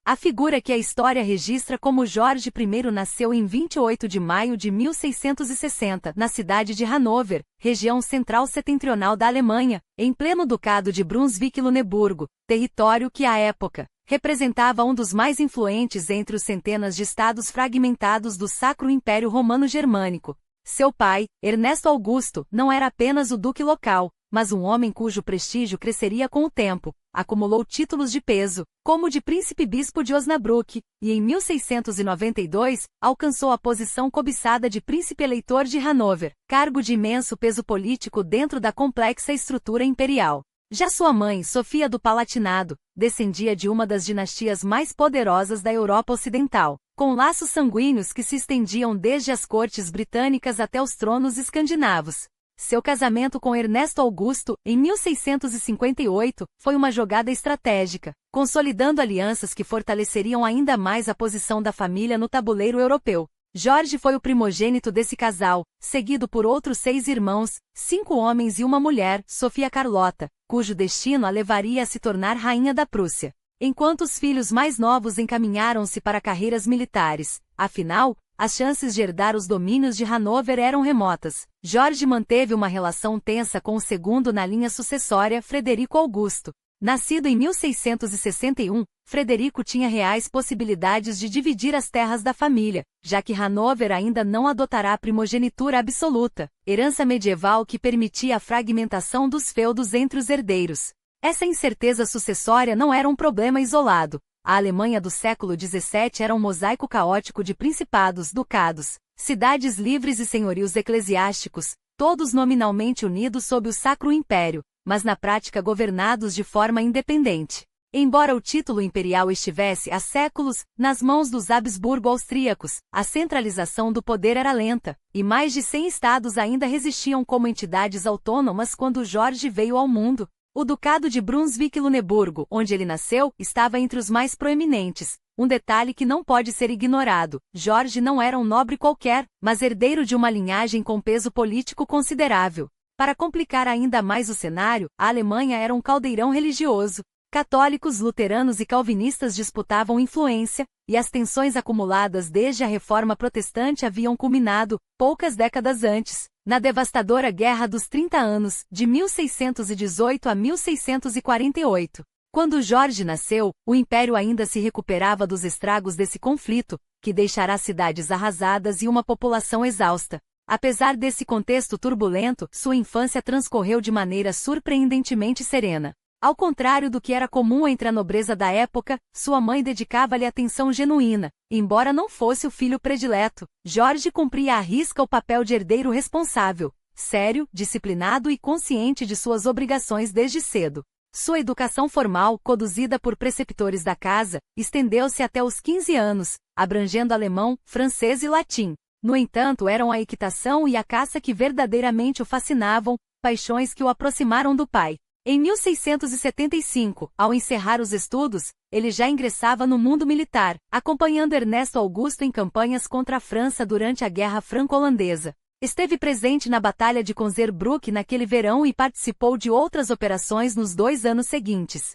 A figura que a história registra como Jorge I nasceu em 28 de maio de 1660, na cidade de Hannover, região central setentrional da Alemanha, em pleno Ducado de Brunswick-Luneburgo, território que, à época, representava um dos mais influentes entre os centenas de estados fragmentados do Sacro Império Romano-Germânico. Seu pai, Ernesto Augusto, não era apenas o duque local, mas um homem cujo prestígio cresceria com o tempo. Acumulou títulos de peso, como o de príncipe-bispo de Osnabrück, e em 1692, alcançou a posição cobiçada de príncipe eleitor de Hanover, cargo de imenso peso político dentro da complexa estrutura imperial. Já sua mãe, Sofia do Palatinado, descendia de uma das dinastias mais poderosas da Europa Ocidental, com laços sanguíneos que se estendiam desde as cortes britânicas até os tronos escandinavos. Seu casamento com Ernesto Augusto, em 1658, foi uma jogada estratégica, consolidando alianças que fortaleceriam ainda mais a posição da família no tabuleiro europeu. Jorge foi o primogênito desse casal, seguido por outros 6 irmãos, 5 homens e uma mulher, Sofia Carlota, cujo destino a levaria a se tornar rainha da Prússia. Enquanto os filhos mais novos encaminharam-se para carreiras militares, afinal, as chances de herdar os domínios de Hanover eram remotas. Jorge manteve uma relação tensa com o segundo na linha sucessória, Frederico Augusto. Nascido em 1661, Frederico tinha reais possibilidades de dividir as terras da família, já que Hanover ainda não adotará a primogenitura absoluta, herança medieval que permitia a fragmentação dos feudos entre os herdeiros. Essa incerteza sucessória não era um problema isolado. A Alemanha do século XVII era um mosaico caótico de principados, ducados, cidades livres e senhorios eclesiásticos, todos nominalmente unidos sob o Sacro Império, mas na prática governados de forma independente. Embora o título imperial estivesse há séculos nas mãos dos Habsburgo-austríacos, a centralização do poder era lenta, e mais de 100 estados ainda resistiam como entidades autônomas quando Jorge veio ao mundo. O Ducado de Brunswick-Luneburgo, onde ele nasceu, estava entre os mais proeminentes. Um detalhe que não pode ser ignorado: Jorge não era um nobre qualquer, mas herdeiro de uma linhagem com peso político considerável. Para complicar ainda mais o cenário, a Alemanha era um caldeirão religioso. Católicos, luteranos e calvinistas disputavam influência, e as tensões acumuladas desde a Reforma Protestante haviam culminado, poucas décadas antes, na devastadora Guerra dos 30 Anos, de 1618 a 1648. Quando Jorge nasceu, o Império ainda se recuperava dos estragos desse conflito, que deixará cidades arrasadas e uma população exausta. Apesar desse contexto turbulento, sua infância transcorreu de maneira surpreendentemente serena. Ao contrário do que era comum entre a nobreza da época, sua mãe dedicava-lhe atenção genuína. Embora não fosse o filho predileto, Jorge cumpria à risca o papel de herdeiro responsável, sério, disciplinado e consciente de suas obrigações desde cedo. Sua educação formal, conduzida por preceptores da casa, estendeu-se até os 15 anos, abrangendo alemão, francês e latim. No entanto, eram a equitação e a caça que verdadeiramente o fascinavam, paixões que o aproximaram do pai. Em 1675, ao encerrar os estudos, ele já ingressava no mundo militar, acompanhando Ernesto Augusto em campanhas contra a França durante a Guerra Franco-Holandesa. Esteve presente na Batalha de Konzerbruck naquele verão e participou de outras operações nos 2 anos seguintes.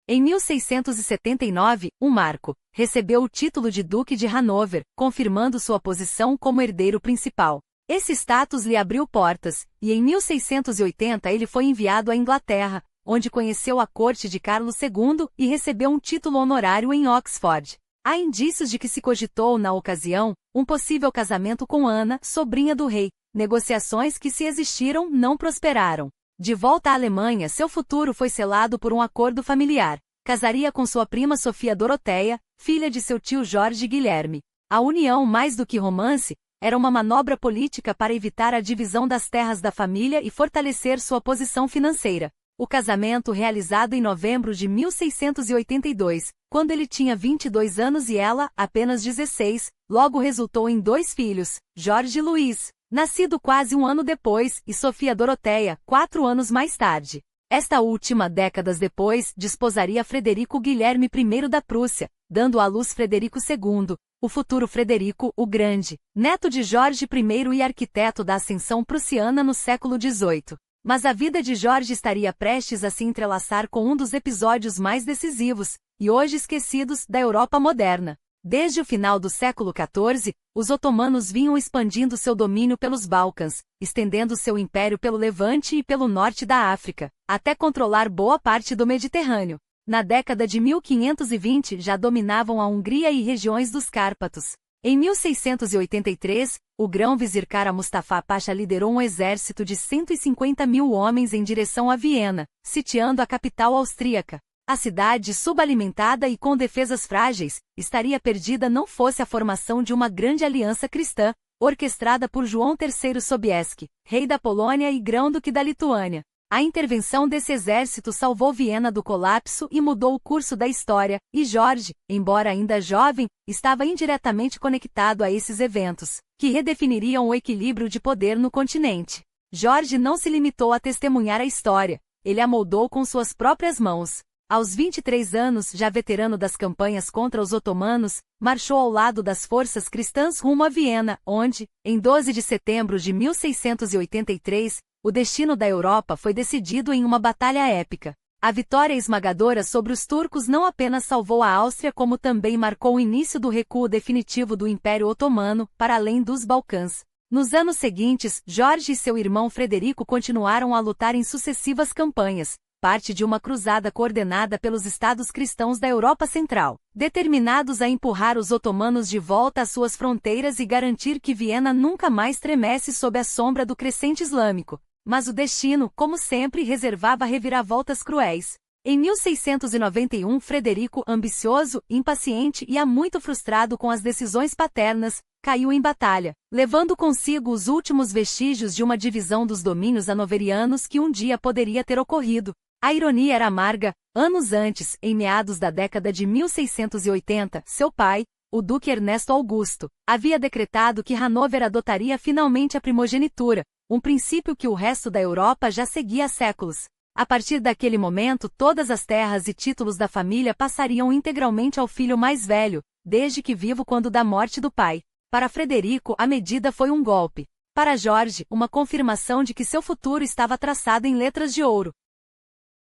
Em 1679, Marco recebeu o título de Duque de Hanover, confirmando sua posição como herdeiro principal. Esse status lhe abriu portas, e em 1680 ele foi enviado à Inglaterra, onde conheceu a corte de Carlos II e recebeu um título honorário em Oxford. Há indícios de que se cogitou, na ocasião, um possível casamento com Ana, sobrinha do rei. Negociações que, se existiram, não prosperaram. De volta à Alemanha, seu futuro foi selado por um acordo familiar. Casaria com sua prima Sofia Doroteia, filha de seu tio Jorge Guilherme. A união, mais do que romance, era uma manobra política para evitar a divisão das terras da família e fortalecer sua posição financeira. O casamento, realizado em novembro de 1682, quando ele tinha 22 anos e ela, apenas 16, logo resultou em 2 filhos, Jorge Luiz, nascido quase um ano depois, e Sofia Doroteia, 4 anos mais tarde. Esta última, décadas depois, desposaria Frederico Guilherme I da Prússia, dando à luz Frederico II, o futuro Frederico o Grande, neto de Jorge I e arquiteto da ascensão prussiana no século XVIII. Mas a vida de Jorge estaria prestes a se entrelaçar com um dos episódios mais decisivos, e hoje esquecidos, da Europa moderna. Desde o final do século XIV, os otomanos vinham expandindo seu domínio pelos Balcãs, estendendo seu império pelo Levante e pelo norte da África, até controlar boa parte do Mediterrâneo. Na década de 1520 já dominavam a Hungria e regiões dos Cárpatos. Em 1683, o grão-vizir Kara Mustafa Pasha liderou um exército de 150.000 homens em direção a Viena, sitiando a capital austríaca. A cidade, subalimentada e com defesas frágeis, estaria perdida não fosse a formação de uma grande aliança cristã, orquestrada por João III Sobieski, rei da Polônia e grão-duque da Lituânia. A intervenção desse exército salvou Viena do colapso e mudou o curso da história, e Jorge, embora ainda jovem, estava indiretamente conectado a esses eventos, que redefiniriam o equilíbrio de poder no continente. Jorge não se limitou a testemunhar a história, ele a moldou com suas próprias mãos. Aos 23 anos, já veterano das campanhas contra os otomanos, marchou ao lado das forças cristãs rumo a Viena, onde, em 12 de setembro de 1683, o destino da Europa foi decidido em uma batalha épica. A vitória esmagadora sobre os turcos não apenas salvou a Áustria como também marcou o início do recuo definitivo do Império Otomano, para além dos Balcãs. Nos anos seguintes, Jorge e seu irmão Frederico continuaram a lutar em sucessivas campanhas, parte de uma cruzada coordenada pelos estados cristãos da Europa Central, determinados a empurrar os otomanos de volta às suas fronteiras e garantir que Viena nunca mais tremesse sob a sombra do crescente islâmico. Mas o destino, como sempre, reservava reviravoltas cruéis. Em 1691, Frederico, ambicioso, impaciente e há muito frustrado com as decisões paternas, caiu em batalha, levando consigo os últimos vestígios de uma divisão dos domínios hanoverianos que um dia poderia ter ocorrido. A ironia era amarga. Anos antes, em meados da década de 1680, seu pai, o Duque Ernesto Augusto, havia decretado que Hanover adotaria finalmente a primogenitura, um princípio que o resto da Europa já seguia há séculos. A partir daquele momento, todas as terras e títulos da família passariam integralmente ao filho mais velho, desde que vivo quando da morte do pai. Para Frederico, a medida foi um golpe. Para Jorge, uma confirmação de que seu futuro estava traçado em letras de ouro.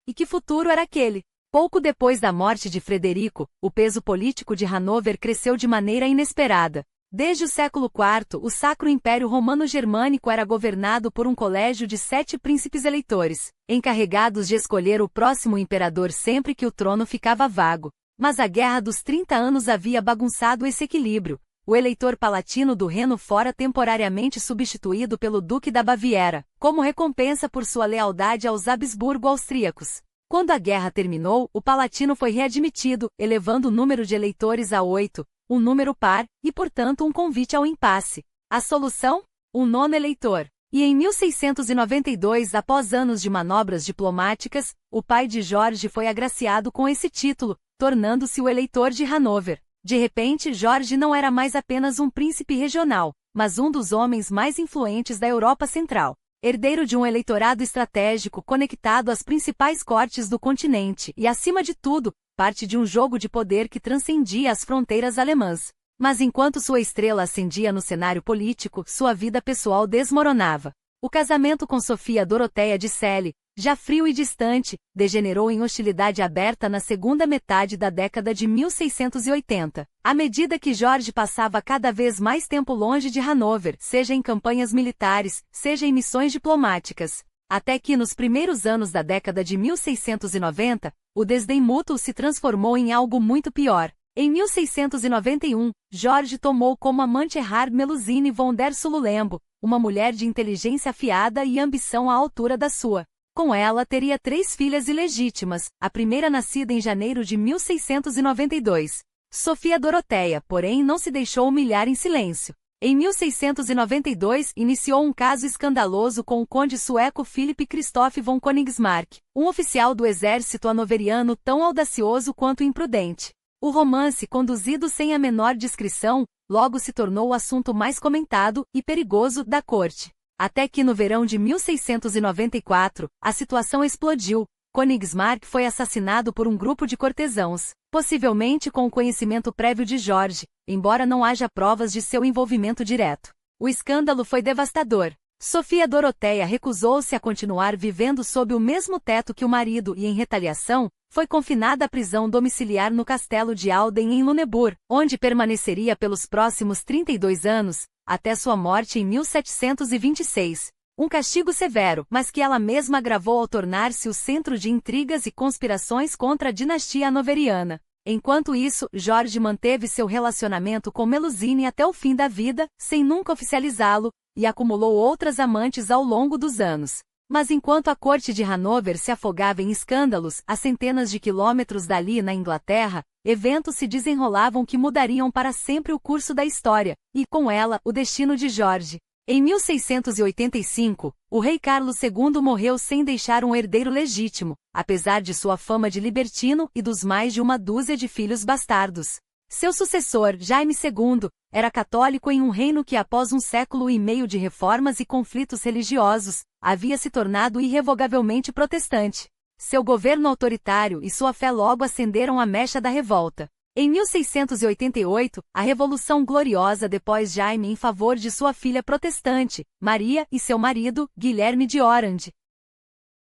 E que futuro era aquele? Pouco depois da morte de Frederico, o peso político de Hanover cresceu de maneira inesperada. Desde o século IV, o Sacro Império Romano-Germânico era governado por um colégio de 7 príncipes eleitores, encarregados de escolher o próximo imperador sempre que o trono ficava vago. Mas a Guerra dos 30 Anos havia bagunçado esse equilíbrio. O eleitor palatino do Reno fora temporariamente substituído pelo Duque da Baviera, como recompensa por sua lealdade aos Habsburgo-austríacos. Quando a guerra terminou, o palatino foi readmitido, elevando o número de eleitores a 8, um número par, e portanto um convite ao impasse. A solução? Um nono eleitor. E em 1692, após anos de manobras diplomáticas, o pai de Jorge foi agraciado com esse título, tornando-se o eleitor de Hanover. De repente, Jorge não era mais apenas um príncipe regional, mas um dos homens mais influentes da Europa Central. Herdeiro de um eleitorado estratégico conectado às principais cortes do continente e, acima de tudo, parte de um jogo de poder que transcendia as fronteiras alemãs. Mas enquanto sua estrela ascendia no cenário político, sua vida pessoal desmoronava. O casamento com Sofia Doroteia de Celle, já frio e distante, degenerou em hostilidade aberta na segunda metade da década de 1680. À medida que Jorge passava cada vez mais tempo longe de Hanover, seja em campanhas militares, seja em missões diplomáticas, até que nos primeiros anos da década de 1690, o desdém mútuo se transformou em algo muito pior. Em 1691, Jorge tomou como amante Erhard Melusine von der Sululembo, uma mulher de inteligência afiada e ambição à altura da sua. Com ela teria 3 filhas ilegítimas, a primeira nascida em janeiro de 1692. Sofia Doroteia, porém, não se deixou humilhar em silêncio. Em 1692, iniciou um caso escandaloso com o conde sueco Philip Christoph von Königsmarck, um oficial do exército hanoveriano tão audacioso quanto imprudente. O romance, conduzido sem a menor discrição, logo se tornou o assunto mais comentado e perigoso da corte. Até que no verão de 1694, a situação explodiu. Königsmarck foi assassinado por um grupo de cortesãos, possivelmente com o conhecimento prévio de Jorge, embora não haja provas de seu envolvimento direto. O escândalo foi devastador. Sofia Doroteia recusou-se a continuar vivendo sob o mesmo teto que o marido e, em retaliação, foi confinada à prisão domiciliar no castelo de Ahlden em Lunebourg, onde permaneceria pelos próximos 32 anos, até sua morte em 1726. Um castigo severo, mas que ela mesma agravou ao tornar-se o centro de intrigas e conspirações contra a dinastia hanoveriana. Enquanto isso, Jorge manteve seu relacionamento com Melusine até o fim da vida, sem nunca oficializá-lo, e acumulou outras amantes ao longo dos anos. Mas enquanto a corte de Hanover se afogava em escândalos, a centenas de quilômetros dali na Inglaterra, eventos se desenrolavam que mudariam para sempre o curso da história, e com ela, o destino de Jorge. Em 1685, o rei Carlos II morreu sem deixar um herdeiro legítimo, apesar de sua fama de libertino e dos mais de uma dúzia de filhos bastardos. Seu sucessor, Jaime II, era católico em um reino que após um século e meio de reformas e conflitos religiosos, havia se tornado irrevogavelmente protestante. Seu governo autoritário e sua fé logo acenderam a mecha da revolta. Em 1688, a Revolução Gloriosa depôs Jaime em favor de sua filha protestante, Maria, e seu marido, Guilherme de Orange.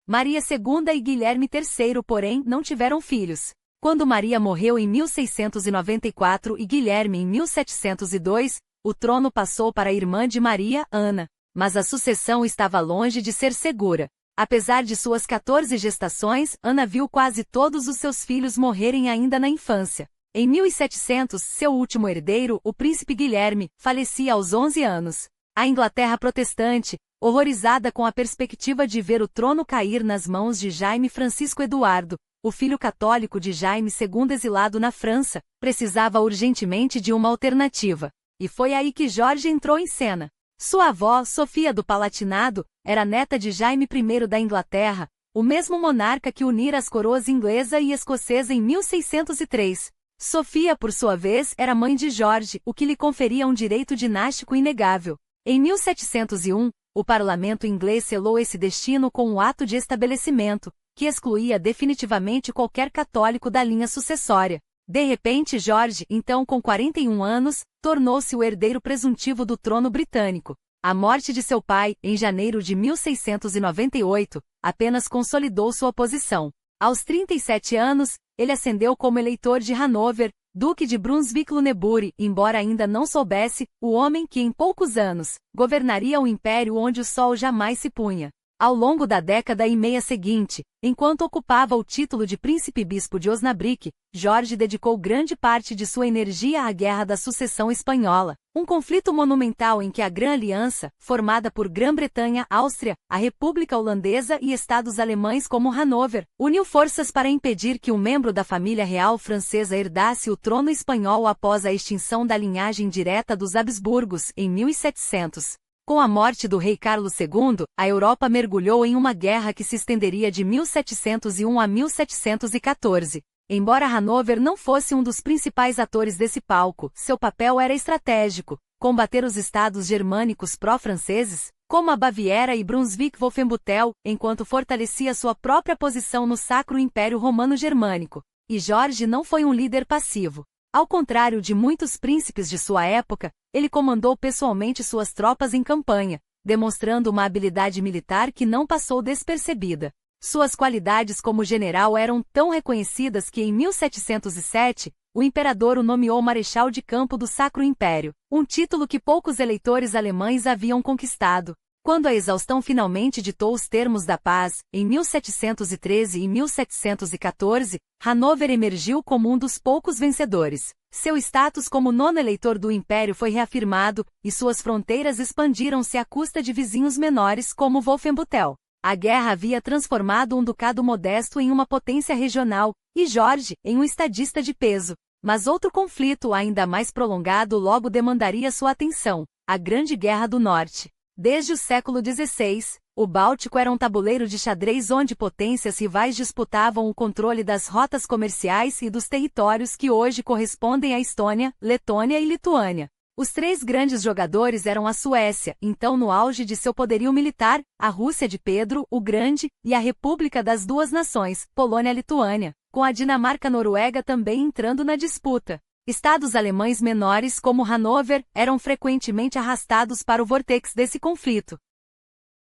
Maria II e Guilherme III, porém, não tiveram filhos. Quando Maria morreu em 1694 e Guilherme em 1702, o trono passou para a irmã de Maria, Ana. Mas a sucessão estava longe de ser segura. Apesar de suas 14 gestações, Ana viu quase todos os seus filhos morrerem ainda na infância. Em 1700, seu último herdeiro, o príncipe Guilherme, falecia aos 11 anos. A Inglaterra protestante, horrorizada com a perspectiva de ver o trono cair nas mãos de Jaime Francisco Eduardo, o filho católico de Jaime II exilado na França, precisava urgentemente de uma alternativa. E foi aí que Jorge entrou em cena. Sua avó, Sofia do Palatinado, era neta de Jaime I da Inglaterra, o mesmo monarca que unira as coroas inglesa e escocesa em 1603. Sofia, por sua vez, era mãe de Jorge, o que lhe conferia um direito dinástico inegável. Em 1701, o parlamento inglês selou esse destino com um ato de estabelecimento, que excluía definitivamente qualquer católico da linha sucessória. De repente Jorge, então com 41 anos, tornou-se o herdeiro presuntivo do trono britânico. A morte de seu pai, em janeiro de 1698, apenas consolidou sua posição. Aos 37 anos, ele ascendeu como eleitor de Hanover, duque de Brunswick-Luneburg, embora ainda não soubesse, o homem que em poucos anos, governaria o império onde o sol jamais se punha. Ao longo da década e meia seguinte, enquanto ocupava o título de príncipe-bispo de Osnabrück, Jorge dedicou grande parte de sua energia à Guerra da Sucessão Espanhola, um conflito monumental em que a Grã Aliança, formada por Grã-Bretanha, Áustria, a República Holandesa e estados alemães como Hanover, uniu forças para impedir que um membro da família real francesa herdasse o trono espanhol após a extinção da linhagem direta dos Habsburgos, em 1700. Com a morte do rei Carlos II, a Europa mergulhou em uma guerra que se estenderia de 1701 a 1714. Embora Hanover não fosse um dos principais atores desse palco, seu papel era estratégico: combater os estados germânicos pró-franceses, como a Baviera e Brunswick-Wolfenbüttel, enquanto fortalecia sua própria posição no Sacro Império Romano-Germânico. E Jorge não foi um líder passivo. Ao contrário de muitos príncipes de sua época, ele comandou pessoalmente suas tropas em campanha, demonstrando uma habilidade militar que não passou despercebida. Suas qualidades como general eram tão reconhecidas que em 1707, o imperador o nomeou marechal de campo do Sacro Império, um título que poucos eleitores alemães haviam conquistado. Quando a exaustão finalmente ditou os termos da paz, em 1713 e 1714, Hanover emergiu como um dos poucos vencedores. Seu status como nono eleitor do Império foi reafirmado, e suas fronteiras expandiram-se à custa de vizinhos menores como Wolfenbüttel. A guerra havia transformado um ducado modesto em uma potência regional, e Jorge, em um estadista de peso. Mas outro conflito ainda mais prolongado logo demandaria sua atenção: a Grande Guerra do Norte. Desde o século XVI, o Báltico era um tabuleiro de xadrez onde potências rivais disputavam o controle das rotas comerciais e dos territórios que hoje correspondem à Estônia, Letônia e Lituânia. Os três grandes jogadores eram a Suécia, então no auge de seu poderio militar, a Rússia de Pedro o Grande, e a República das Duas Nações, Polônia-Lituânia, com a Dinamarca-Noruega também entrando na disputa. Estados alemães menores como Hanover eram frequentemente arrastados para o vórtex desse conflito.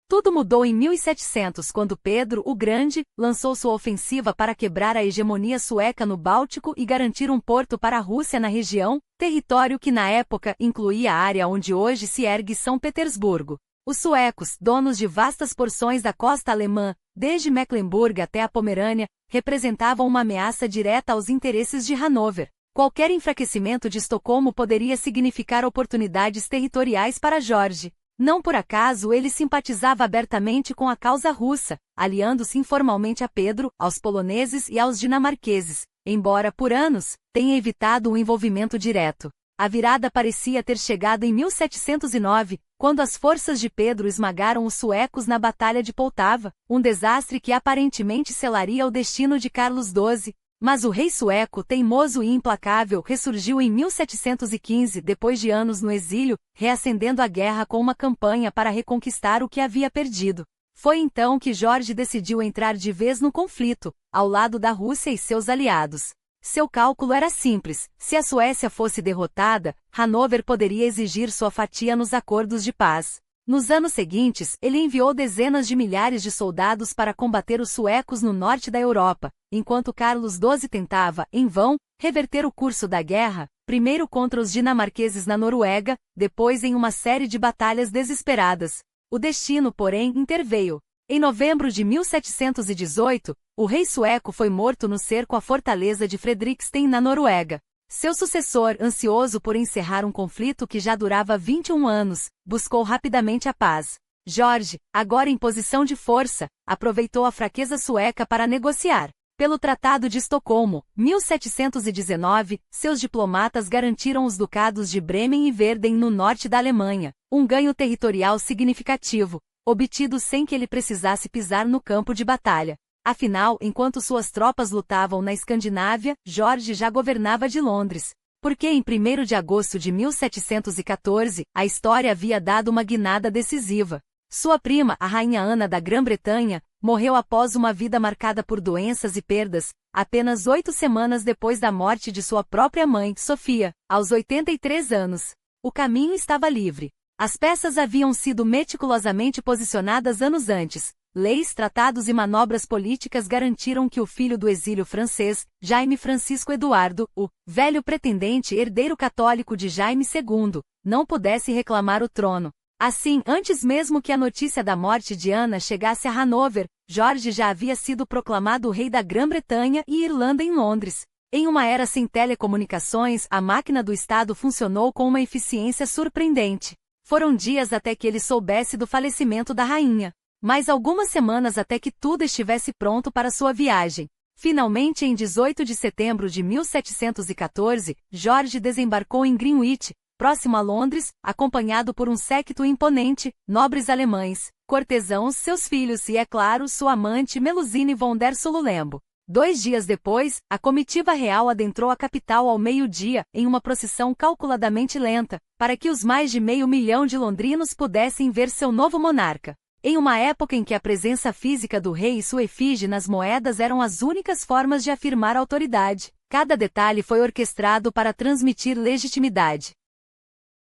Tudo mudou em 1700 quando Pedro o Grande lançou sua ofensiva para quebrar a hegemonia sueca no Báltico e garantir um porto para a Rússia na região, território que na época incluía a área onde hoje se ergue São Petersburgo. Os suecos, donos de vastas porções da costa alemã, desde Mecklemburgo até a Pomerânia, representavam uma ameaça direta aos interesses de Hanover. Qualquer enfraquecimento de Estocolmo poderia significar oportunidades territoriais para Jorge. Não por acaso ele simpatizava abertamente com a causa russa, aliando-se informalmente a Pedro, aos poloneses e aos dinamarqueses, embora por anos tenha evitado um envolvimento direto. A virada parecia ter chegado em 1709, quando as forças de Pedro esmagaram os suecos na Batalha de Poltava, um desastre que aparentemente selaria o destino de Carlos XII. Mas o rei sueco, teimoso e implacável, ressurgiu em 1715 depois de anos no exílio, reacendendo a guerra com uma campanha para reconquistar o que havia perdido. Foi então que Jorge decidiu entrar de vez no conflito, ao lado da Rússia e seus aliados. Seu cálculo era simples: se a Suécia fosse derrotada, Hanover poderia exigir sua fatia nos acordos de paz. Nos anos seguintes, ele enviou dezenas de milhares de soldados para combater os suecos no norte da Europa, enquanto Carlos XII tentava, em vão, reverter o curso da guerra, primeiro contra os dinamarqueses na Noruega, depois em uma série de batalhas desesperadas. O destino, porém, interveio. Em novembro de 1718, o rei sueco foi morto no cerco à fortaleza de Fredriksten, na Noruega. Seu sucessor, ansioso por encerrar um conflito que já durava 21 anos, buscou rapidamente a paz. Jorge, agora em posição de força, aproveitou a fraqueza sueca para negociar. Pelo Tratado de Estocolmo, 1719, seus diplomatas garantiram os ducados de Bremen e Verden no norte da Alemanha, um ganho territorial significativo, obtido sem que ele precisasse pisar no campo de batalha. Afinal, enquanto suas tropas lutavam na Escandinávia, Jorge já governava de Londres. Porque em 1º de agosto de 1714, a história havia dado uma guinada decisiva. Sua prima, a rainha Ana da Grã-Bretanha, morreu após uma vida marcada por doenças e perdas, apenas 8 semanas depois da morte de sua própria mãe, Sofia, aos 83 anos. O caminho estava livre. As peças haviam sido meticulosamente posicionadas anos antes. Leis, tratados e manobras políticas garantiram que o filho do exílio francês, Jaime Francisco Eduardo, o velho pretendente herdeiro católico de Jaime II, não pudesse reclamar o trono. Assim, antes mesmo que a notícia da morte de Ana chegasse a Hanover, Jorge já havia sido proclamado rei da Grã-Bretanha e Irlanda em Londres. Em uma era sem telecomunicações, a máquina do Estado funcionou com uma eficiência surpreendente. Foram dias até que ele soubesse do falecimento da rainha. Mais algumas semanas até que tudo estivesse pronto para sua viagem. Finalmente, em 18 de setembro de 1714, Jorge desembarcou em Greenwich, próximo a Londres, acompanhado por um séquito imponente, nobres alemães, cortesãos, seus filhos e, é claro, sua amante Melusine von der Sululembo. 2 dias depois, a comitiva real adentrou a capital ao meio-dia, em uma procissão calculadamente lenta, para que os mais de 500 mil de londrinos pudessem ver seu novo monarca. Em uma época em que a presença física do rei e sua efígie nas moedas eram as únicas formas de afirmar autoridade, cada detalhe foi orquestrado para transmitir legitimidade.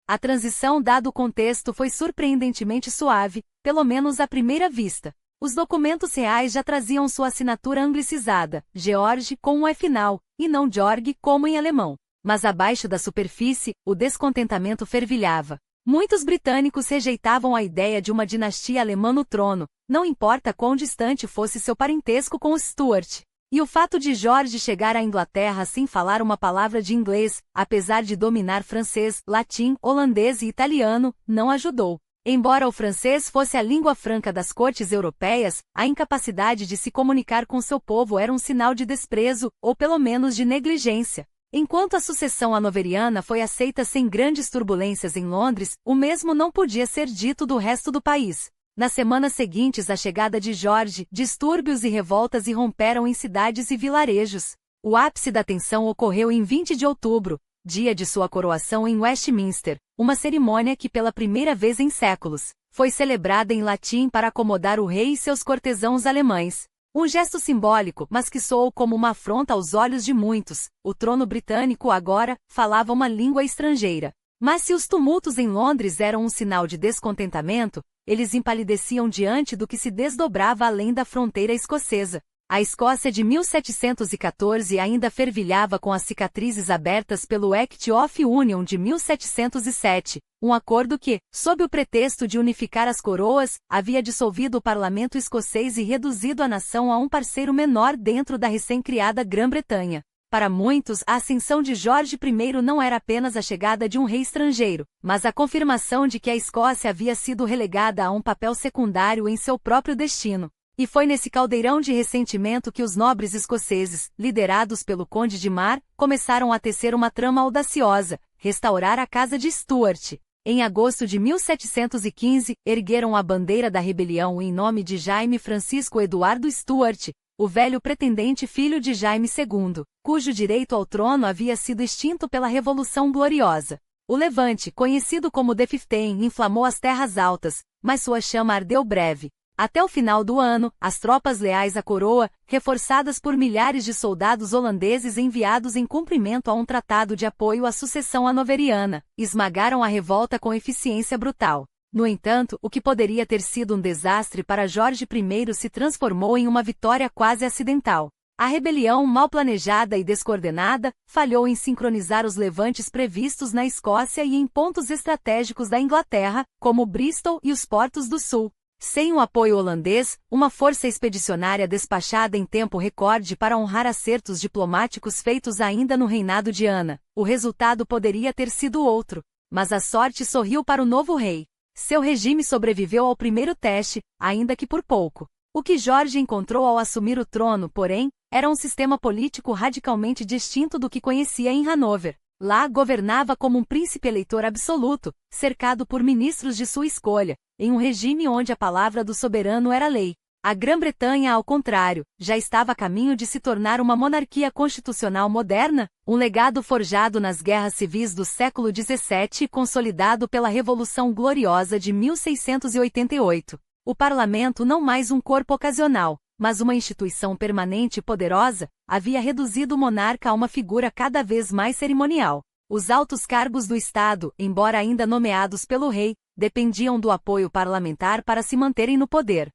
A transição, dado o contexto, foi surpreendentemente suave, pelo menos à primeira vista. Os documentos reais já traziam sua assinatura anglicizada, George com um E final, e não Georg como em alemão. Mas abaixo da superfície, o descontentamento fervilhava. Muitos britânicos rejeitavam a ideia de uma dinastia alemã no trono, não importa quão distante fosse seu parentesco com os Stuart. E o fato de Jorge chegar à Inglaterra sem falar uma palavra de inglês, apesar de dominar francês, latim, holandês e italiano, não ajudou. Embora o francês fosse a língua franca das cortes europeias, a incapacidade de se comunicar com seu povo era um sinal de desprezo, ou pelo menos de negligência. Enquanto a sucessão hanoveriana foi aceita sem grandes turbulências em Londres, o mesmo não podia ser dito do resto do país. Nas semanas seguintes à chegada de Jorge, distúrbios e revoltas irromperam em cidades e vilarejos. O ápice da tensão ocorreu em 20 de outubro, dia de sua coroação em Westminster, uma cerimônia que pela primeira vez em séculos, foi celebrada em latim para acomodar o rei e seus cortesãos alemães. Um gesto simbólico, mas que soou como uma afronta aos olhos de muitos. O trono britânico agora falava uma língua estrangeira. Mas se os tumultos em Londres eram um sinal de descontentamento, eles empalideciam diante do que se desdobrava além da fronteira escocesa. A Escócia de 1714 ainda fervilhava com as cicatrizes abertas pelo Act of Union de 1707, um acordo que, sob o pretexto de unificar as coroas, havia dissolvido o parlamento escocês e reduzido a nação a um parceiro menor dentro da recém-criada Grã-Bretanha. Para muitos, a ascensão de Jorge I não era apenas a chegada de um rei estrangeiro, mas a confirmação de que a Escócia havia sido relegada a um papel secundário em seu próprio destino. E foi nesse caldeirão de ressentimento que os nobres escoceses, liderados pelo Conde de Mar, começaram a tecer uma trama audaciosa: restaurar a Casa de Stuart. Em agosto de 1715, ergueram a bandeira da rebelião em nome de Jaime Francisco Eduardo Stuart, o velho pretendente filho de Jaime II, cujo direito ao trono havia sido extinto pela Revolução Gloriosa. O levante, conhecido como The Fifteenth, inflamou as terras altas, mas sua chama ardeu breve. Até o final do ano, as tropas leais à coroa, reforçadas por milhares de soldados holandeses enviados em cumprimento a um tratado de apoio à sucessão hanoveriana, esmagaram a revolta com eficiência brutal. No entanto, o que poderia ter sido um desastre para Jorge I se transformou em uma vitória quase acidental. A rebelião, mal planejada e descoordenada, falhou em sincronizar os levantes previstos na Escócia e em pontos estratégicos da Inglaterra, como Bristol e os portos do Sul. Sem o apoio holandês, uma força expedicionária despachada em tempo recorde para honrar acertos diplomáticos feitos ainda no reinado de Ana, o resultado poderia ter sido outro. Mas a sorte sorriu para o novo rei. Seu regime sobreviveu ao primeiro teste, ainda que por pouco. O que Jorge encontrou ao assumir o trono, porém, era um sistema político radicalmente distinto do que conhecia em Hanover. Lá governava como um príncipe eleitor absoluto, cercado por ministros de sua escolha, em um regime onde a palavra do soberano era lei. A Grã-Bretanha, ao contrário, já estava a caminho de se tornar uma monarquia constitucional moderna, um legado forjado nas guerras civis do século XVII e consolidado pela Revolução Gloriosa de 1688. O parlamento, não mais um corpo ocasional, mas uma instituição permanente e poderosa, havia reduzido o monarca a uma figura cada vez mais cerimonial. Os altos cargos do Estado, embora ainda nomeados pelo rei, dependiam do apoio parlamentar para se manterem no poder.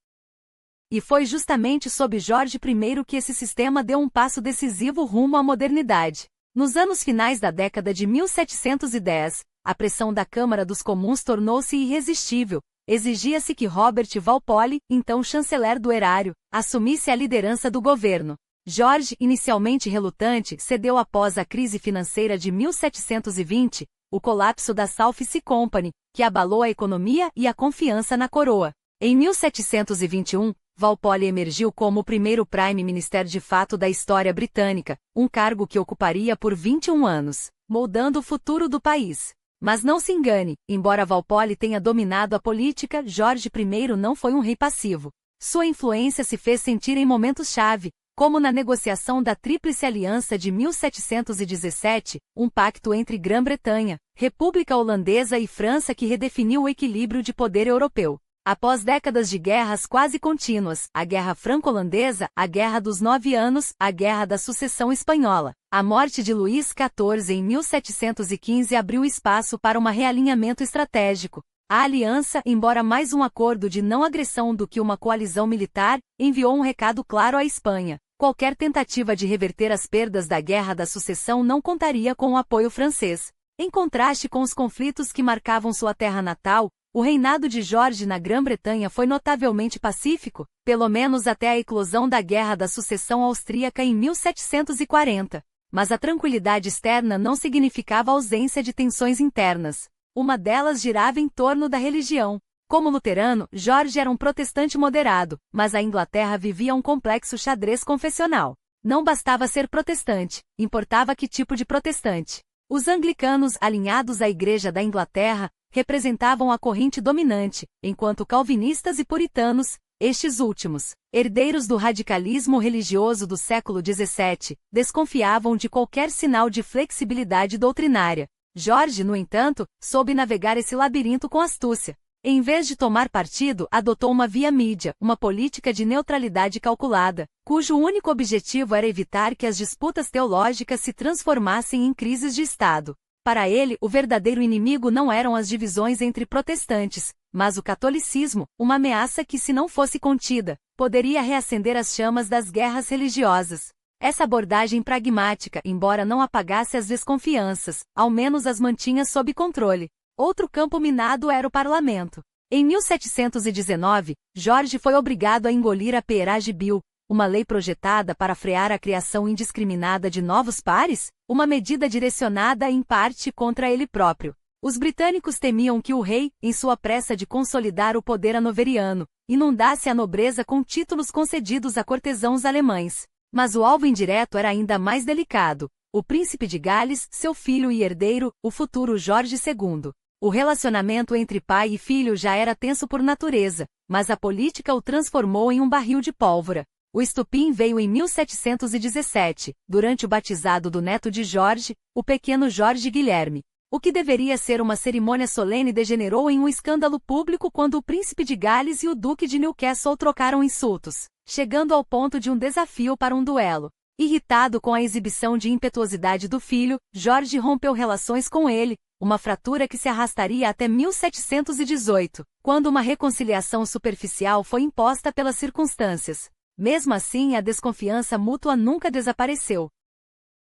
E foi justamente sob Jorge I que esse sistema deu um passo decisivo rumo à modernidade. Nos anos finais da década de 1710, a pressão da Câmara dos Comuns tornou-se irresistível. Exigia-se que Robert Walpole, então chanceler do erário, assumisse a liderança do governo. Jorge, inicialmente relutante, cedeu após a crise financeira de 1720, o colapso da South Sea Company, que abalou a economia e a confiança na coroa. Em 1721, Walpole emergiu como o primeiro Prime Minister de fato da história britânica, um cargo que ocuparia por 21 anos, moldando o futuro do país. Mas não se engane, embora Walpole tenha dominado a política, Jorge I não foi um rei passivo. Sua influência se fez sentir em momentos-chave, como na negociação da Tríplice Aliança de 1717, um pacto entre Grã-Bretanha, República Holandesa e França que redefiniu o equilíbrio de poder europeu. Após décadas de guerras quase contínuas, a Guerra Franco-Holandesa, a Guerra dos 9 Anos, a Guerra da Sucessão Espanhola, a morte de Luís XIV em 1715 abriu espaço para um realinhamento estratégico. A aliança, embora mais um acordo de não agressão do que uma coalizão militar, enviou um recado claro à Espanha. Qualquer tentativa de reverter as perdas da Guerra da Sucessão não contaria com o apoio francês. Em contraste com os conflitos que marcavam sua terra natal, o reinado de Jorge na Grã-Bretanha foi notavelmente pacífico, pelo menos até a eclosão da Guerra da Sucessão Austríaca em 1740. Mas a tranquilidade externa não significava ausência de tensões internas. Uma delas girava em torno da religião. Como luterano, Jorge era um protestante moderado, mas a Inglaterra vivia um complexo xadrez confessional. Não bastava ser protestante, importava que tipo de protestante. Os anglicanos, alinhados à Igreja da Inglaterra, representavam a corrente dominante, enquanto calvinistas e puritanos, estes últimos, herdeiros do radicalismo religioso do século XVII, desconfiavam de qualquer sinal de flexibilidade doutrinária. Jorge, no entanto, soube navegar esse labirinto com astúcia. Em vez de tomar partido, adotou uma via mídia, uma política de neutralidade calculada, cujo único objetivo era evitar que as disputas teológicas se transformassem em crises de Estado. Para ele, o verdadeiro inimigo não eram as divisões entre protestantes, mas o catolicismo, uma ameaça que, se não fosse contida, poderia reacender as chamas das guerras religiosas. Essa abordagem pragmática, embora não apagasse as desconfianças, ao menos as mantinha sob controle. Outro campo minado era o parlamento. Em 1719, Jorge foi obrigado a engolir a Peerage Bill, uma lei projetada para frear a criação indiscriminada de novos pares, uma medida direcionada em parte contra ele próprio. Os britânicos temiam que o rei, em sua pressa de consolidar o poder hanoveriano, inundasse a nobreza com títulos concedidos a cortesãos alemães. Mas o alvo indireto era ainda mais delicado: o príncipe de Gales, seu filho e herdeiro, o futuro Jorge II. O relacionamento entre pai e filho já era tenso por natureza, mas a política o transformou em um barril de pólvora. O estupim veio em 1717, durante o batizado do neto de Jorge, o pequeno Jorge Guilherme. O que deveria ser uma cerimônia solene degenerou em um escândalo público quando o príncipe de Gales e o duque de Newcastle trocaram insultos, chegando ao ponto de um desafio para um duelo. Irritado com a exibição de impetuosidade do filho, Jorge rompeu relações com ele, uma fratura que se arrastaria até 1718, quando uma reconciliação superficial foi imposta pelas circunstâncias. Mesmo assim, a desconfiança mútua nunca desapareceu.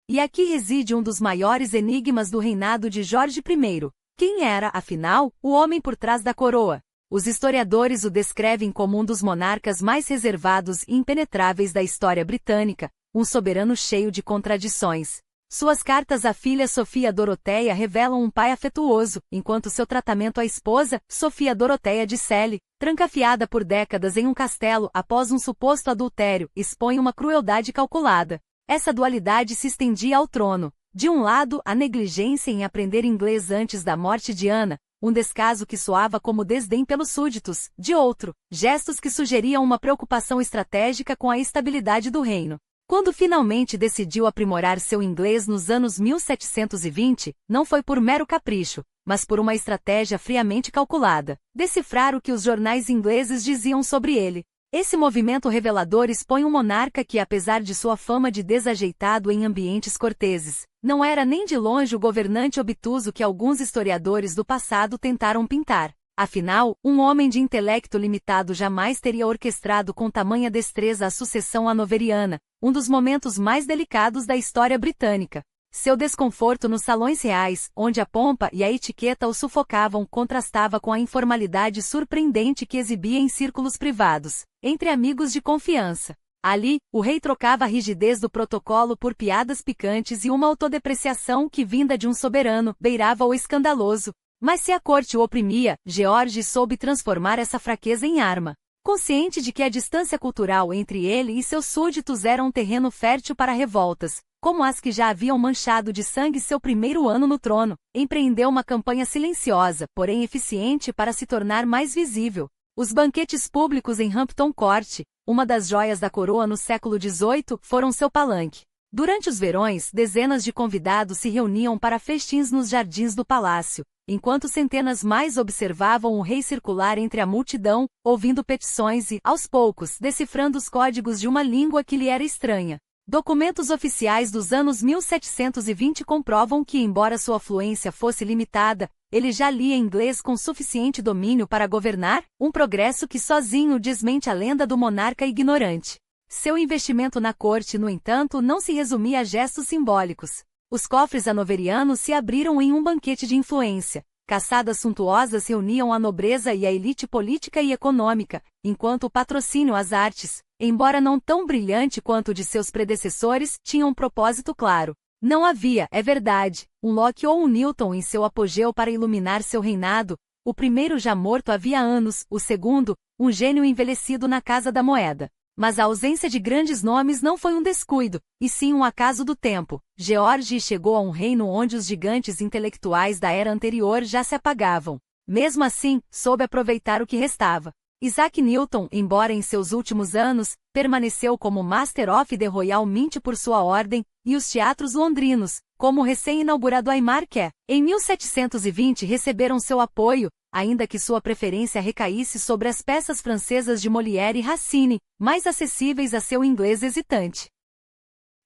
E aqui reside um dos maiores enigmas do reinado de Jorge I. Quem era, afinal, o homem por trás da coroa? Os historiadores o descrevem como um dos monarcas mais reservados e impenetráveis da história britânica, um soberano cheio de contradições. Suas cartas à filha Sofia Doroteia revelam um pai afetuoso, enquanto seu tratamento à esposa, Sofia Doroteia de Celle, trancafiada por décadas em um castelo após um suposto adultério, expõe uma crueldade calculada. Essa dualidade se estendia ao trono. De um lado, a negligência em aprender inglês antes da morte de Ana, um descaso que soava como desdém pelos súditos; de outro, gestos que sugeriam uma preocupação estratégica com a estabilidade do reino. Quando finalmente decidiu aprimorar seu inglês nos anos 1720, não foi por mero capricho, mas por uma estratégia friamente calculada: decifrar o que os jornais ingleses diziam sobre ele. Esse movimento revelador expõe um monarca que, apesar de sua fama de desajeitado em ambientes corteses, não era nem de longe o governante obtuso que alguns historiadores do passado tentaram pintar. Afinal, um homem de intelecto limitado jamais teria orquestrado com tamanha destreza a sucessão hanoveriana, um dos momentos mais delicados da história britânica. Seu desconforto nos salões reais, onde a pompa e a etiqueta o sufocavam, contrastava com a informalidade surpreendente que exibia em círculos privados, entre amigos de confiança. Ali, o rei trocava a rigidez do protocolo por piadas picantes e uma autodepreciação que, vinda de um soberano, beirava o escandaloso. Mas se a corte o oprimia, George soube transformar essa fraqueza em arma. Consciente de que a distância cultural entre ele e seus súditos era um terreno fértil para revoltas, como as que já haviam manchado de sangue seu primeiro ano no trono, empreendeu uma campanha silenciosa, porém eficiente para se tornar mais visível. Os banquetes públicos em Hampton Court, uma das joias da coroa no século XVIII, foram seu palanque. Durante os verões, dezenas de convidados se reuniam para festins nos jardins do palácio, enquanto centenas mais observavam o rei circular entre a multidão, ouvindo petições e, aos poucos, decifrando os códigos de uma língua que lhe era estranha. Documentos oficiais dos anos 1720 comprovam que, embora sua fluência fosse limitada, ele já lia inglês com suficiente domínio para governar, um progresso que sozinho desmente a lenda do monarca ignorante. Seu investimento na corte, no entanto, não se resumia a gestos simbólicos. Os cofres hanoverianos se abriram em um banquete de influência. Caçadas suntuosas reuniam a nobreza e a elite política e econômica, enquanto o patrocínio às artes, embora não tão brilhante quanto o de seus predecessores, tinha um propósito claro. Não havia, é verdade, um Locke ou um Newton em seu apogeu para iluminar seu reinado. O primeiro já morto havia anos, o segundo, um gênio envelhecido na Casa da Moeda. Mas a ausência de grandes nomes não foi um descuido, e sim um acaso do tempo. George chegou a um reino onde os gigantes intelectuais da era anterior já se apagavam. Mesmo assim, soube aproveitar o que restava. Isaac Newton, embora em seus últimos anos, permaneceu como Master of the Royal Mint por sua ordem, e os teatros londrinos, como o recém-inaugurado Aimar Quay, em 1720 receberam seu apoio, ainda que sua preferência recaísse sobre as peças francesas de Molière e Racine, mais acessíveis a seu inglês hesitante.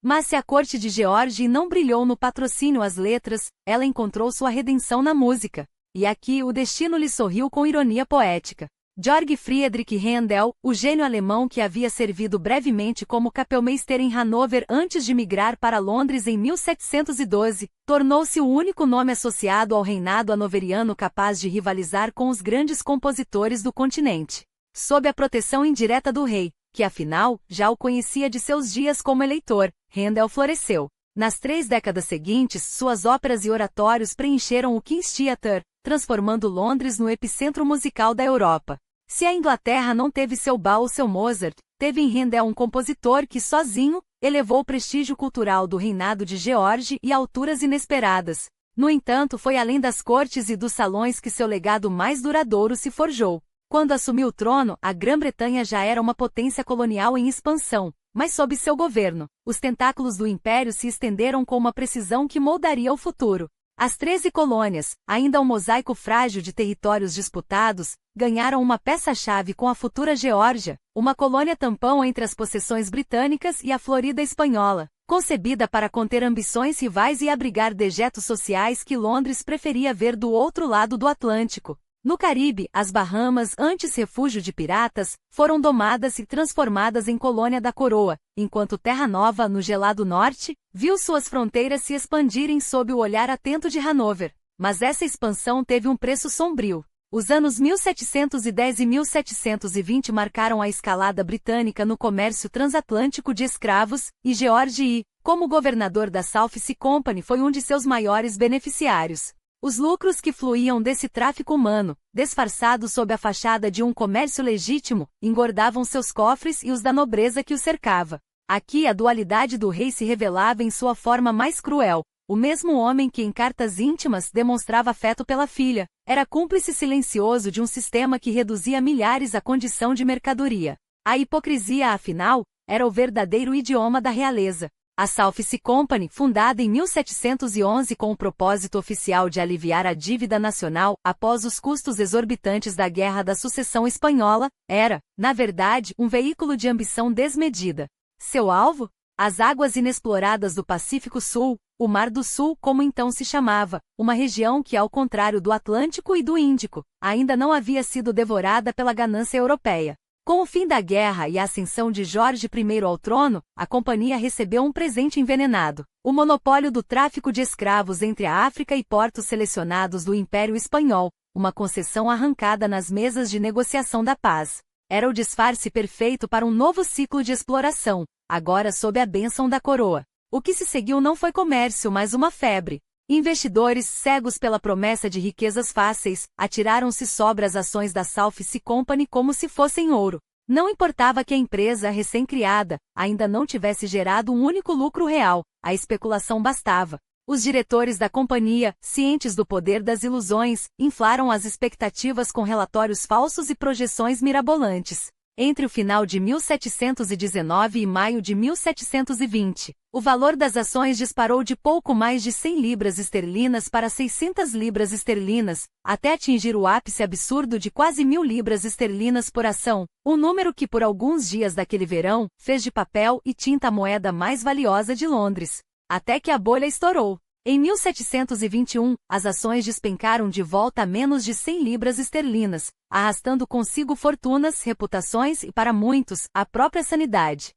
Mas se a corte de George não brilhou no patrocínio às letras, ela encontrou sua redenção na música. e aqui o destino lhe sorriu com ironia poética. Georg Friedrich Händel, o gênio alemão que havia servido brevemente como capelmeister em Hanover antes de migrar para Londres em 1712, tornou-se o único nome associado ao reinado hanoveriano capaz de rivalizar com os grandes compositores do continente. Sob a proteção indireta do rei, que afinal já o conhecia de seus dias como eleitor, Händel floresceu. Nas 3 décadas seguintes, suas óperas e oratórios preencheram o King's Theatre, transformando Londres no epicentro musical da Europa. Se a Inglaterra não teve seu Bach ou seu Mozart, teve em Händel um compositor que, sozinho, elevou o prestígio cultural do reinado de George e alturas inesperadas. No entanto, foi além das cortes e dos salões que seu legado mais duradouro se forjou. Quando assumiu o trono, a Grã-Bretanha já era uma potência colonial em expansão, mas sob seu governo, os tentáculos do império se estenderam com uma precisão que moldaria o futuro. As 13 colônias, ainda um mosaico frágil de territórios disputados, ganharam uma peça-chave com a futura Geórgia, uma colônia tampão entre as possessões britânicas e a Flórida espanhola, concebida para conter ambições rivais e abrigar dejetos sociais que Londres preferia ver do outro lado do Atlântico. No Caribe, as Bahamas, antes refúgio de piratas, foram domadas e transformadas em colônia da coroa, enquanto Terra Nova, no gelado norte, viu suas fronteiras se expandirem sob o olhar atento de Hanover. Mas essa expansão teve um preço sombrio. Os anos 1710 e 1720 marcaram a escalada britânica no comércio transatlântico de escravos, e George I, como governador da South Sea Company, foi um de seus maiores beneficiários. Os lucros que fluíam desse tráfico humano, disfarçado sob a fachada de um comércio legítimo, engordavam seus cofres e os da nobreza que o cercava. Aqui a dualidade do rei se revelava em sua forma mais cruel. O mesmo homem que em cartas íntimas demonstrava afeto pela filha, era cúmplice silencioso de um sistema que reduzia milhares à condição de mercadoria. A hipocrisia, afinal, era o verdadeiro idioma da realeza. A South Sea Company, fundada em 1711 com o propósito oficial de aliviar a dívida nacional após os custos exorbitantes da Guerra da Sucessão Espanhola, era, na verdade, um veículo de ambição desmedida. Seu alvo? As águas inexploradas do Pacífico Sul, o Mar do Sul, como então se chamava, uma região que, ao contrário do Atlântico e do Índico, ainda não havia sido devorada pela ganância europeia. Com o fim da guerra e a ascensão de Jorge I ao trono, a companhia recebeu um presente envenenado: o monopólio do tráfico de escravos entre a África e portos selecionados do Império Espanhol, uma concessão arrancada nas mesas de negociação da paz. Era o disfarce perfeito para um novo ciclo de exploração, agora sob a bênção da coroa. O que se seguiu não foi comércio, mas uma febre. Investidores, cegos pela promessa de riquezas fáceis, atiraram-se sobre as ações da South Sea Company como se fossem ouro. Não importava que a empresa, recém-criada, ainda não tivesse gerado um único lucro real, a especulação bastava. Os diretores da companhia, cientes do poder das ilusões, inflaram as expectativas com relatórios falsos e projeções mirabolantes. Entre o final de 1719 e maio de 1720, o valor das ações disparou de pouco mais de 100 libras esterlinas para 600 libras esterlinas, até atingir o ápice absurdo de quase 1.000 libras esterlinas por ação, um número que por alguns dias daquele verão, fez de papel e tinta a moeda mais valiosa de Londres. Até que a bolha estourou. Em 1721, as ações despencaram de volta a menos de 100 libras esterlinas, arrastando consigo fortunas, reputações e, para muitos, a própria sanidade.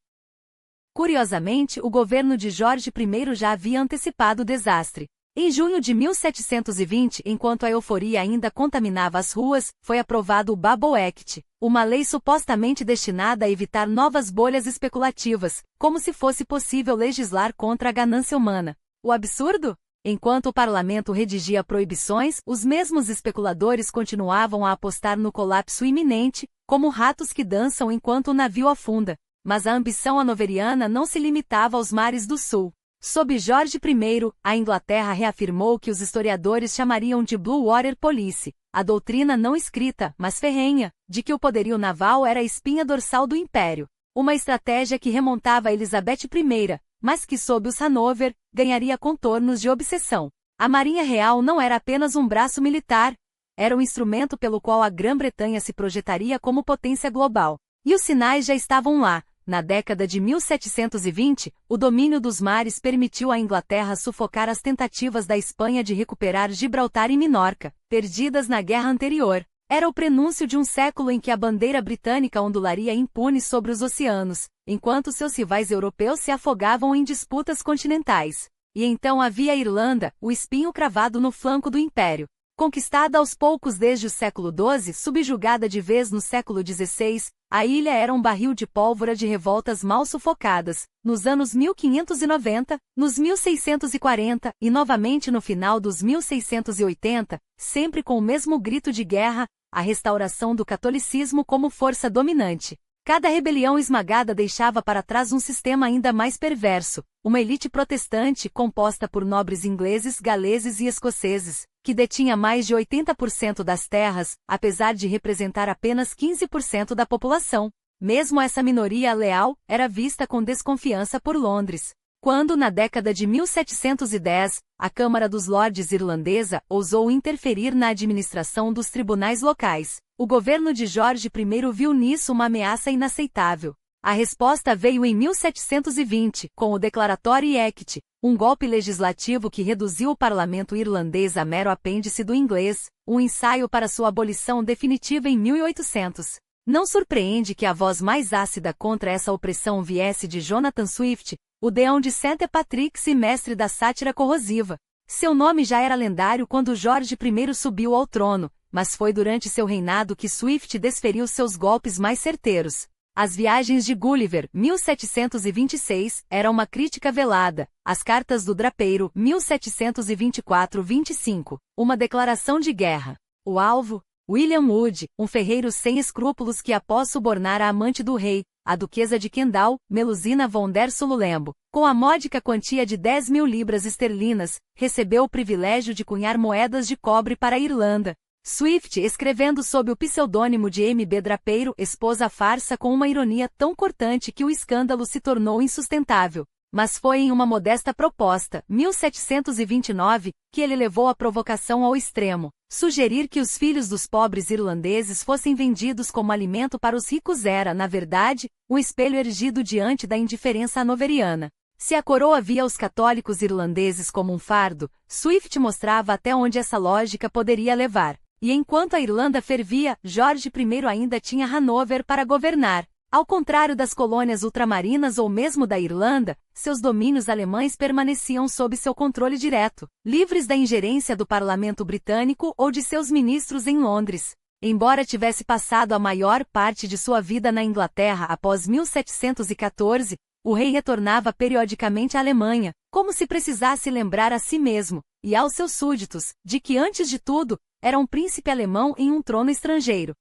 Curiosamente, o governo de Jorge I já havia antecipado o desastre. Em junho de 1720, enquanto a euforia ainda contaminava as ruas, foi aprovado o Bubble Act, uma lei supostamente destinada a evitar novas bolhas especulativas, como se fosse possível legislar contra a ganância humana. O absurdo? Enquanto o parlamento redigia proibições, os mesmos especuladores continuavam a apostar no colapso iminente, como ratos que dançam enquanto o navio afunda. Mas a ambição hanoveriana não se limitava aos mares do sul. Sob Jorge I, a Inglaterra reafirmou que os historiadores chamariam de Blue Water Policy, a doutrina não escrita, mas ferrenha, de que o poderio naval era a espinha dorsal do império. Uma estratégia que remontava a Elizabeth I, mas que sob os Hanover, ganharia contornos de obsessão. A Marinha Real não era apenas um braço militar, era um instrumento pelo qual a Grã-Bretanha se projetaria como potência global. E os sinais já estavam lá. Na década de 1720, o domínio dos mares permitiu à Inglaterra sufocar as tentativas da Espanha de recuperar Gibraltar e Minorca, perdidas na guerra anterior. Era o prenúncio de um século em que a bandeira britânica ondularia impune sobre os oceanos, enquanto seus rivais europeus se afogavam em disputas continentais. E então havia a Irlanda, o espinho cravado no flanco do Império. Conquistada aos poucos desde o século XII, subjugada de vez no século XVI, a ilha era um barril de pólvora de revoltas mal sufocadas, nos anos 1590, nos 1640 e novamente no final dos 1680, sempre com o mesmo grito de guerra, a restauração do catolicismo como força dominante. Cada rebelião esmagada deixava para trás um sistema ainda mais perverso, uma elite protestante composta por nobres ingleses, galeses e escoceses, que detinha mais de 80% das terras, apesar de representar apenas 15% da população. Mesmo essa minoria leal era vista com desconfiança por Londres. Quando, na década de 1710, a Câmara dos Lordes irlandesa ousou interferir na administração dos tribunais locais, o governo de George I viu nisso uma ameaça inaceitável. A resposta veio em 1720, com o Declaratory Act, um golpe legislativo que reduziu o parlamento irlandês a mero apêndice do inglês, um ensaio para sua abolição definitiva em 1800. Não surpreende que a voz mais ácida contra essa opressão viesse de Jonathan Swift, o deão de St. Patrick's e mestre da sátira corrosiva. Seu nome já era lendário quando George I subiu ao trono, mas foi durante seu reinado que Swift desferiu seus golpes mais certeiros. As Viagens de Gulliver, 1726, era uma crítica velada. As Cartas do Drapeiro, 1724-25, uma declaração de guerra. O alvo? William Wood, um ferreiro sem escrúpulos que após subornar a amante do rei, a duquesa de Kendal, Melusina von der Sululembo, com a módica quantia de 10.000 libras esterlinas, recebeu o privilégio de cunhar moedas de cobre para a Irlanda. Swift, escrevendo sob o pseudônimo de M.B. Drapeiro, expôs a farsa com uma ironia tão cortante que o escândalo se tornou insustentável. Mas foi em uma modesta proposta, 1729, que ele levou a provocação ao extremo. Sugerir que os filhos dos pobres irlandeses fossem vendidos como alimento para os ricos era, na verdade, um espelho erguido diante da indiferença hanoveriana. Se a coroa via os católicos irlandeses como um fardo, Swift mostrava até onde essa lógica poderia levar. E enquanto a Irlanda fervia, George I ainda tinha Hanover para governar. Ao contrário das colônias ultramarinas ou mesmo da Irlanda, seus domínios alemães permaneciam sob seu controle direto, livres da ingerência do parlamento britânico ou de seus ministros em Londres. Embora tivesse passado a maior parte de sua vida na Inglaterra após 1714, o rei retornava periodicamente à Alemanha, como se precisasse lembrar a si mesmo, e aos seus súditos, de que antes de tudo, era um príncipe alemão em um trono estrangeiro.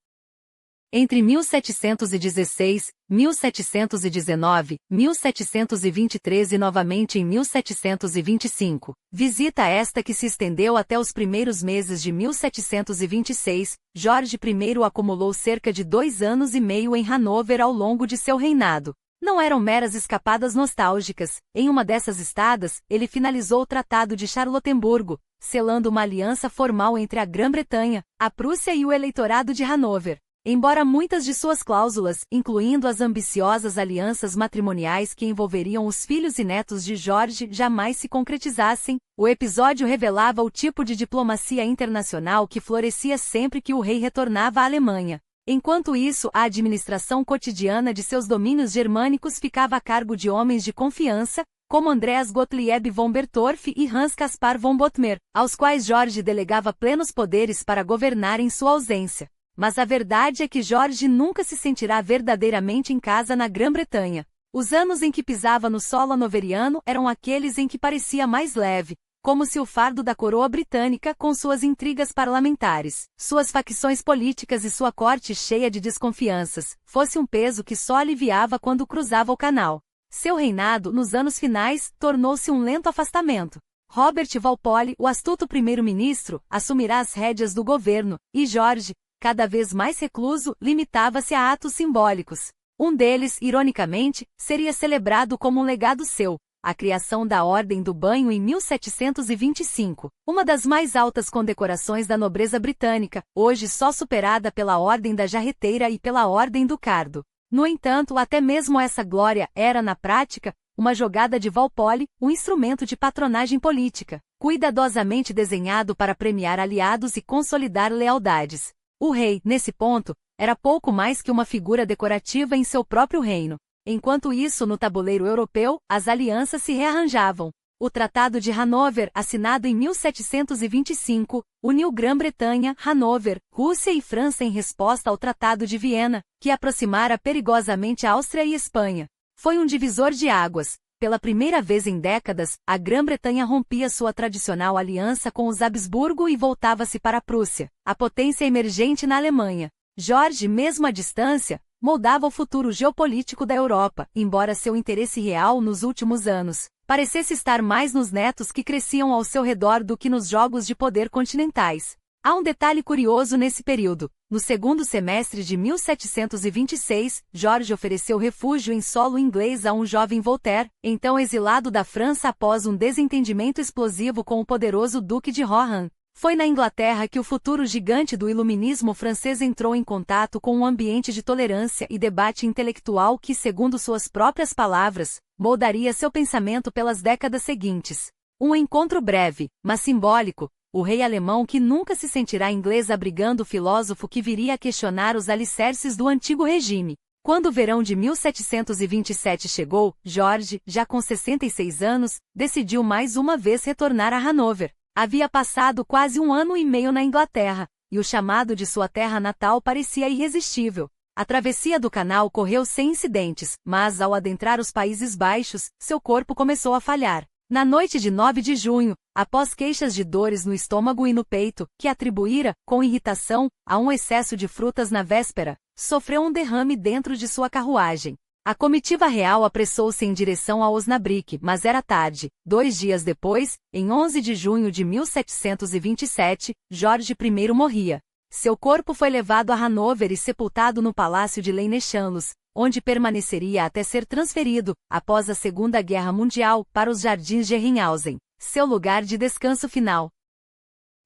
Entre 1716, 1719, 1723 e novamente em 1725, visita esta que se estendeu até os primeiros meses de 1726, George I acumulou cerca de 2 anos e meio em Hanover ao longo de seu reinado. Não eram meras escapadas nostálgicas. Em uma dessas estadas, ele finalizou o Tratado de Charlottenburgo, selando uma aliança formal entre a Grã-Bretanha, a Prússia e o eleitorado de Hanover. Embora muitas de suas cláusulas, incluindo as ambiciosas alianças matrimoniais que envolveriam os filhos e netos de George, jamais se concretizassem, o episódio revelava o tipo de diplomacia internacional que florescia sempre que o rei retornava à Alemanha. Enquanto isso, a administração cotidiana de seus domínios germânicos ficava a cargo de homens de confiança, como Andreas Gottlieb von Bertorff e Hans Caspar von Bothmer, aos quais George delegava plenos poderes para governar em sua ausência. Mas a verdade é que George nunca se sentirá verdadeiramente em casa na Grã-Bretanha. Os anos em que pisava no solo hanoveriano eram aqueles em que parecia mais leve, como se o fardo da coroa britânica, com suas intrigas parlamentares, suas facções políticas e sua corte cheia de desconfianças, fosse um peso que só aliviava quando cruzava o canal. Seu reinado, nos anos finais, tornou-se um lento afastamento. Robert Walpole, o astuto primeiro-ministro, assumirá as rédeas do governo, e George, cada vez mais recluso, limitava-se a atos simbólicos. Um deles, ironicamente, seria celebrado como um legado seu, a criação da Ordem do Banho em 1725, uma das mais altas condecorações da nobreza britânica, hoje só superada pela Ordem da Jarreteira e pela Ordem do Cardo. No entanto, até mesmo essa glória era, na prática, uma jogada de Walpole, um instrumento de patronagem política, cuidadosamente desenhado para premiar aliados e consolidar lealdades. O rei, nesse ponto, era pouco mais que uma figura decorativa em seu próprio reino. Enquanto isso, no tabuleiro europeu, as alianças se rearranjavam. O Tratado de Hanover, assinado em 1725, uniu Grã-Bretanha, Hanover, Rússia e França em resposta ao Tratado de Viena, que aproximara perigosamente a Áustria e Espanha. Foi um divisor de águas. Pela primeira vez em décadas, a Grã-Bretanha rompia sua tradicional aliança com os Habsburgo e voltava-se para a Prússia, a potência emergente na Alemanha. Jorge, mesmo à distância, moldava o futuro geopolítico da Europa, embora seu interesse real nos últimos anos parecesse estar mais nos netos que cresciam ao seu redor do que nos jogos de poder continentais. Há um detalhe curioso nesse período. No segundo semestre de 1726, Jorge ofereceu refúgio em solo inglês a um jovem Voltaire, então exilado da França após um desentendimento explosivo com o poderoso Duque de Rohan. Foi na Inglaterra que o futuro gigante do iluminismo francês entrou em contato com um ambiente de tolerância e debate intelectual que, segundo suas próprias palavras, moldaria seu pensamento pelas décadas seguintes. Um encontro breve, mas simbólico, o rei alemão que nunca se sentirá inglês abrigando o filósofo que viria a questionar os alicerces do antigo regime. Quando o verão de 1727 chegou, Jorge, já com 66 anos, decidiu mais uma vez retornar a Hanover. Havia passado quase 1 ano e meio na Inglaterra, e o chamado de sua terra natal parecia irresistível. A travessia do canal correu sem incidentes, mas ao adentrar os Países Baixos, seu corpo começou a falhar. Na noite de 9 de junho, após queixas de dores no estômago e no peito, que atribuíra, com irritação, a um excesso de frutas na véspera, sofreu um derrame dentro de sua carruagem. A comitiva real apressou-se em direção a Osnabrück, mas era tarde. 2 dias depois, em 11 de junho de 1727, Jorge I morria. Seu corpo foi levado a Hanover e sepultado no Palácio de Leineschanlos, onde permaneceria até ser transferido, após a Segunda Guerra Mundial, para os Jardins de Herrenhausen, seu lugar de descanso final.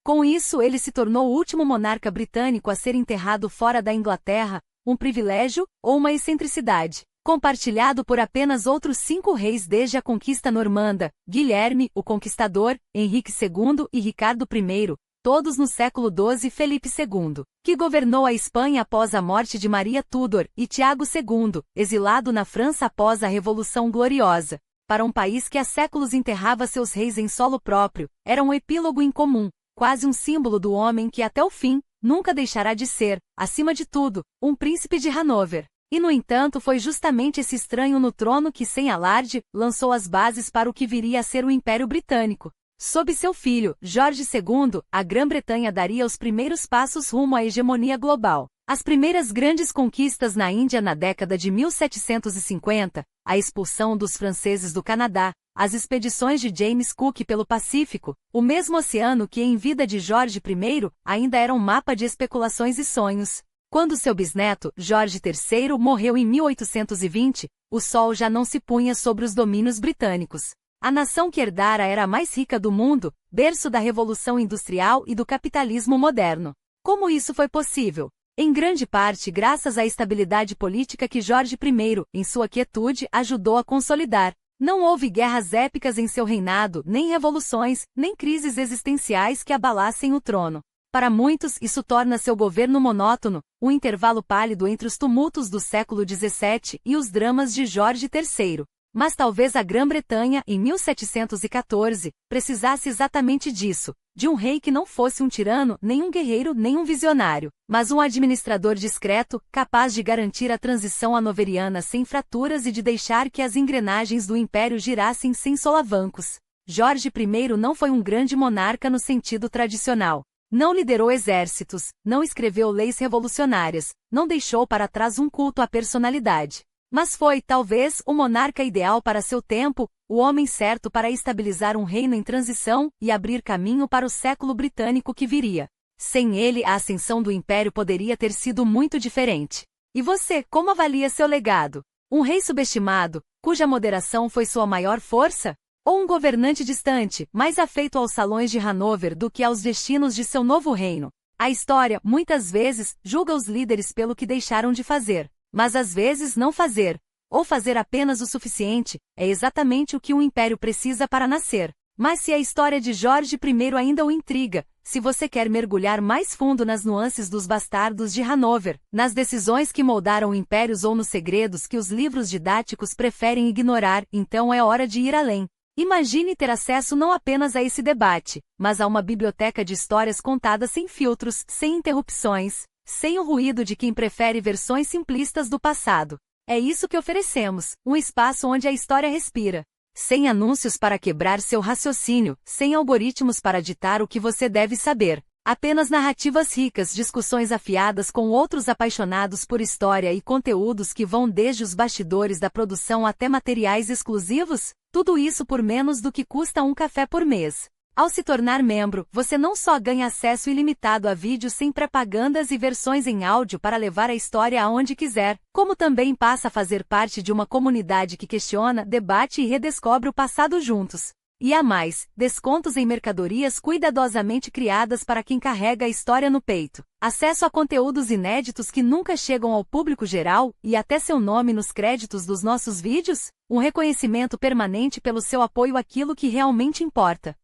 Com isso, ele se tornou o último monarca britânico a ser enterrado fora da Inglaterra, um privilégio ou uma excentricidade, compartilhado por apenas outros 5 reis desde a conquista normanda: Guilherme, o Conquistador, Henrique II e Ricardo I, todos no século XII, Felipe II, que governou a Espanha após a morte de Maria Tudor, e Tiago II, exilado na França após a Revolução Gloriosa. Para um país que há séculos enterrava seus reis em solo próprio, era um epílogo incomum, quase um símbolo do homem que até o fim, nunca deixará de ser, acima de tudo, um príncipe de Hanover. E no entanto foi justamente esse estranho no trono que, sem alarde, lançou as bases para o que viria a ser o Império Britânico. Sob seu filho, Jorge II, a Grã-Bretanha daria os primeiros passos rumo à hegemonia global. As primeiras grandes conquistas na Índia na década de 1750, a expulsão dos franceses do Canadá, as expedições de James Cook pelo Pacífico, o mesmo oceano que em vida de Jorge I, ainda era um mapa de especulações e sonhos. Quando seu bisneto, Jorge III, morreu em 1820, o sol já não se punha sobre os domínios britânicos. A nação que herdara era a mais rica do mundo, berço da Revolução Industrial e do capitalismo moderno. Como isso foi possível? Em grande parte graças à estabilidade política que Jorge I, em sua quietude, ajudou a consolidar. Não houve guerras épicas em seu reinado, nem revoluções, nem crises existenciais que abalassem o trono. Para muitos, isso torna seu governo monótono, um intervalo pálido entre os tumultos do século XVII e os dramas de Jorge III. Mas talvez a Grã-Bretanha, em 1714, precisasse exatamente disso, de um rei que não fosse um tirano, nem um guerreiro, nem um visionário, mas um administrador discreto, capaz de garantir a transição hanoveriana sem fraturas e de deixar que as engrenagens do império girassem sem solavancos. Jorge I não foi um grande monarca no sentido tradicional. Não liderou exércitos, não escreveu leis revolucionárias, não deixou para trás um culto à personalidade. Mas foi, talvez, o monarca ideal para seu tempo, o homem certo para estabilizar um reino em transição e abrir caminho para o século britânico que viria. Sem ele, a ascensão do império poderia ter sido muito diferente. E você, como avalia seu legado? Um rei subestimado, cuja moderação foi sua maior força? Ou um governante distante, mais afeito aos salões de Hanover do que aos destinos de seu novo reino? A história, muitas vezes, julga os líderes pelo que deixaram de fazer. Mas às vezes não fazer, ou fazer apenas o suficiente, é exatamente o que um império precisa para nascer. Mas se a história de Jorge I ainda o intriga, se você quer mergulhar mais fundo nas nuances dos bastardos de Hanover, nas decisões que moldaram impérios ou nos segredos que os livros didáticos preferem ignorar, então é hora de ir além. Imagine ter acesso não apenas a esse debate, mas a uma biblioteca de histórias contadas sem filtros, sem interrupções, sem o ruído de quem prefere versões simplistas do passado. É isso que oferecemos, um espaço onde a história respira. Sem anúncios para quebrar seu raciocínio, sem algoritmos para ditar o que você deve saber. Apenas narrativas ricas, discussões afiadas com outros apaixonados por história e conteúdos que vão desde os bastidores da produção até materiais exclusivos, tudo isso por menos do que custa um café por mês. Ao se tornar membro, você não só ganha acesso ilimitado a vídeos sem propagandas e versões em áudio para levar a história aonde quiser, como também passa a fazer parte de uma comunidade que questiona, debate e redescobre o passado juntos. E há mais, descontos em mercadorias cuidadosamente criadas para quem carrega a história no peito. Acesso a conteúdos inéditos que nunca chegam ao público geral, e até seu nome nos créditos dos nossos vídeos? Um reconhecimento permanente pelo seu apoio àquilo que realmente importa.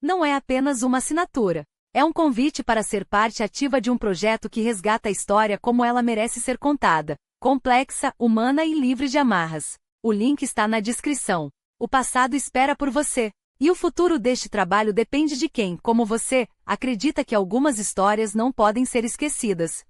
Não é apenas uma assinatura. É um convite para ser parte ativa de um projeto que resgata a história como ela merece ser contada. Complexa, humana e livre de amarras. O link está na descrição. O passado espera por você. E o futuro deste trabalho depende de quem, como você, acredita que algumas histórias não podem ser esquecidas.